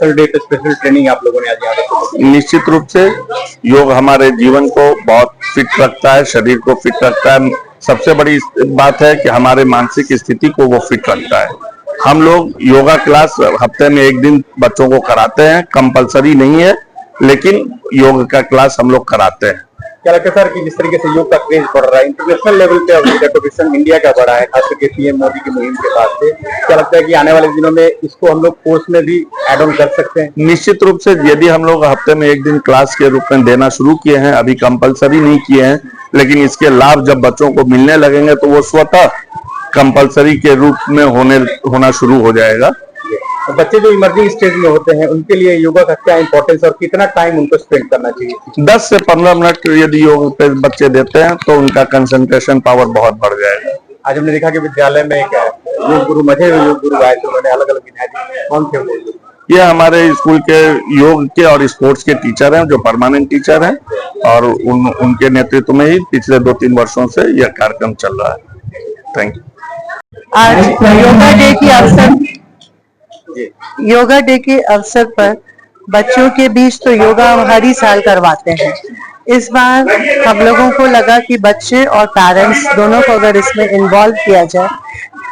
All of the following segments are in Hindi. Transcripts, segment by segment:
स्पेशल डे पे स्पेशल ट्रेनिंग आप लोगों ने आज यहाँ पे? निश्चित रूप से योग हमारे जीवन को बहुत फिट रखता है, शरीर को फिट रखता है। सबसे बड़ी बात है कि हमारे मानसिक स्थिति को वो फिट रखता है। हम लोग योगा क्लास हफ्ते में एक दिन बच्चों को कराते हैं, कंपलसरी नहीं है, लेकिन योग का क्लास हम लोग कराते हैं। क्या लगता है सर कि जिस तरीके से योग का क्रेज बढ़ रहा है, इंटरनेशनल लेवल पे रिकॉग्निशन इंडिया का बढ़ा है, खास करके पीएम मोदी की मुहिम के बाद से, क्या लगता है कि आने वाले दिनों में इसको हम लोग कोर्स में भी ऐड ऑन कर सकते हैं? निश्चित रूप से यदि हम लोग हफ्ते में एक दिन क्लास के रूप में देना शुरू किए हैं, अभी कंपलसरी नहीं किए हैं, लेकिन इसके लाभ जब बच्चों को मिलने लगेंगे तो वो स्वतः कंपलसरी के रूप में होना शुरू हो जाएगा। बच्चे जो इमर्जिंग स्टेज में होते हैं उनके लिए योगा का क्या इंपॉर्टेंस और कितना टाइम उनको स्पेंड करना चाहिए? 10 से 15 मिनट यदि योग पे बच्चे देते हैं तो उनका कंसंट्रेशन पावर बहुत बढ़ जाएगा। आज हमने देखा कि विद्यालय में क्या योग गुरु मजे योग गुरु आए थे, उन्होंने अलग अलग विधायक कौन थे? ये हमारे स्कूल के योग के और स्पोर्ट्स के टीचर हैं जो परमानेंट टीचर हैं, और उनके नेतृत्व में ही पिछले 2-3 वर्षों से यह कार्यक्रम चल रहा है। Thank you. आज योगा डे के अवसर पर बच्चों के बीच तो योगा हम हर ही साल करवाते हैं। इस बार हम लोगों को लगा कि बच्चे और पेरेंट्स दोनों को अगर इसमें इन्वॉल्व किया जाए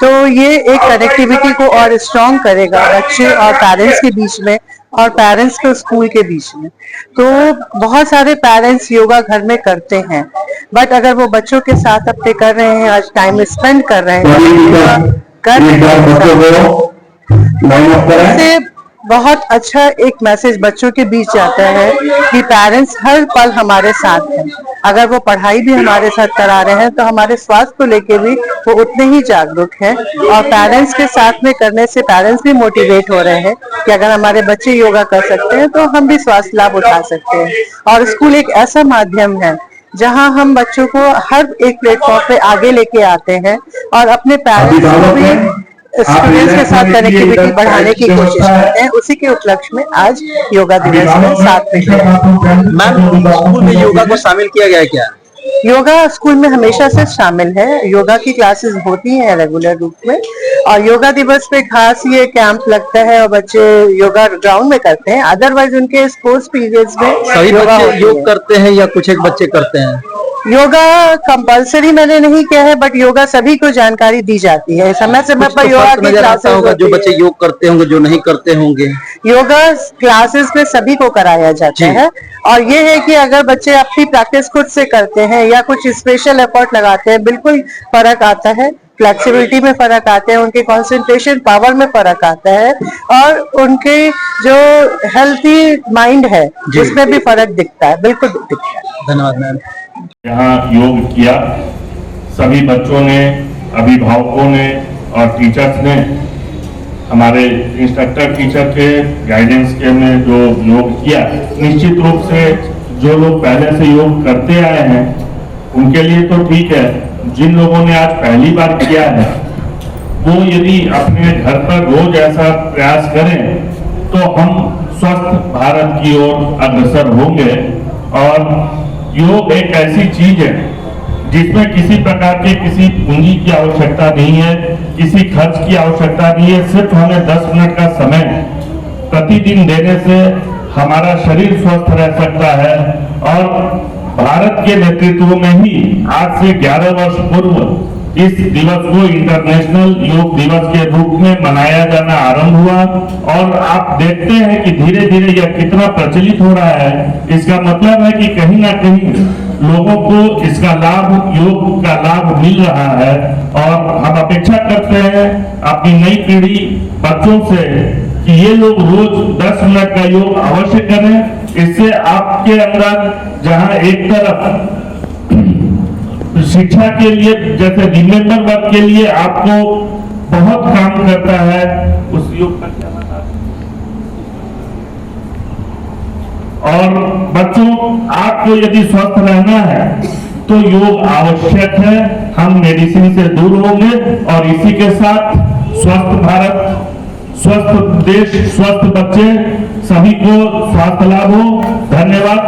तो ये एक कनेक्टिविटी को और स्ट्रॉन्ग करेगा बच्चे और पेरेंट्स के बीच में, और पेरेंट्स को स्कूल के बीच में। तो बहुत सारे पेरेंट्स योगा घर में करते हैं, बट अगर वो बच्चों के साथ अपने कर रहे हैं, आज टाइम स्पेंड कर रहे हैं, इससे बहुत अच्छा एक मैसेज बच्चों के बीच जाता है कि पेरेंट्स हर पल हमारे साथ हैं। अगर वो पढ़ाई भी हमारे साथ करा रहे हैं तो हमारे स्वास्थ्य को लेके भी वो उतने ही जागरूक हैं, और पेरेंट्स के साथ में करने से पेरेंट्स भी मोटिवेट हो रहे हैं कि अगर हमारे बच्चे योगा कर सकते हैं तो हम भी स्वास्थ्य लाभ उठा सकते हैं। और स्कूल एक ऐसा माध्यम है जहां हम बच्चों को हर एक प्लेटफॉर्म पे आगे लेके आते हैं और अपने पेरेंट्स को भी स्टूडेंट्स के साथ कनेक्टिविटी बढ़ाने की कोशिश करते हैं। उसी के उपलक्ष्य में आज योगा दिवस में साथ में। मैम, स्कूल में योगा को शामिल किया गया है क्या? योगा स्कूल में हमेशा से शामिल है। योगा की क्लासेस होती हैं रेगुलर रूप में, और योगा दिवस पे खास ये कैंप लगता है और बच्चे योगा ग्राउंड में करते हैं। अदरवाइज उनके स्पोर्ट्स पीरियड्स में सभी बच्चे योग करते हैं या कुछ एक बच्चे करते हैं? योगा कंपलसरी मैंने नहीं किया है, बट योगा सभी को जानकारी दी जाती है समय समय पर। योगा की क्लासेस होगा, जो बच्चे योग करते होंगे, जो नहीं करते होंगे। योगा क्लासेस में सभी को कराया जाता है, और ये है कि अगर बच्चे अपनी प्रैक्टिस खुद से करते हैं या कुछ स्पेशल एफर्ट लगाते हैं, बिल्कुल फर्क आता है। फ्लेक्सिबिलिटी में फर्क आते हैं, उनके कंसंट्रेशन पावर में फर्क आता है, और उनके जो हेल्थी माइंड है उसमें भी फर्क दिखता है, बिल्कुल दिखता है। धन्यवाद मैम। यहाँ योग किया सभी बच्चों ने, अभिभावकों ने और टीचर्स ने, हमारे इंस्ट्रक्टर टीचर के गाइडेंस के में जो योग किया। निश्चित रूप से जो लोग पहले से योग करते आए हैं उनके लिए तो ठीक है, जिन लोगों ने आज पहली बार किया है वो यदि अपने घर पर रोज ऐसा प्रयास करें तो हम स्वस्थ भारत की ओर अग्रसर होंगे। और योग एक ऐसी चीज है जिसमें किसी प्रकार के किसी पूंजी की आवश्यकता नहीं है, किसी खर्च की आवश्यकता नहीं है। सिर्फ हमें 10 मिनट का समय प्रतिदिन देने से हमारा शरीर स्वस्थ रह सकता है। और भारत के नेतृत्व में ही आज से 11 वर्ष पूर्व इस दिवस को इंटरनेशनल योग दिवस के रूप में मनाया जाना आरंभ हुआ, और आप देखते हैं कि धीरे धीरे यह कितना प्रचलित हो रहा है। इसका मतलब है कि कहीं ना कहीं लोगों को इसका लाभ, योग का लाभ मिल रहा है। और हम अपेक्षा करते हैं अपनी नई पीढ़ी बच्चों से कि ये लोग रोज 10 मिनट का योग अवश्य करें। इससे आपके अंदर जहां एक तरफ शिक्षा के लिए, जैसे रिमेंबर वर्क के लिए आपको बहुत काम करता है, उस योग का क्या बता। और बच्चों, आपको यदि स्वस्थ रहना है तो योग आवश्यक है। हम मेडिसिन से दूर होंगे, और इसी के साथ स्वस्थ भारत, स्वस्थ देश, स्वस्थ बच्चे, सभी को स्वास्थ्य लाभ हो। धन्यवाद।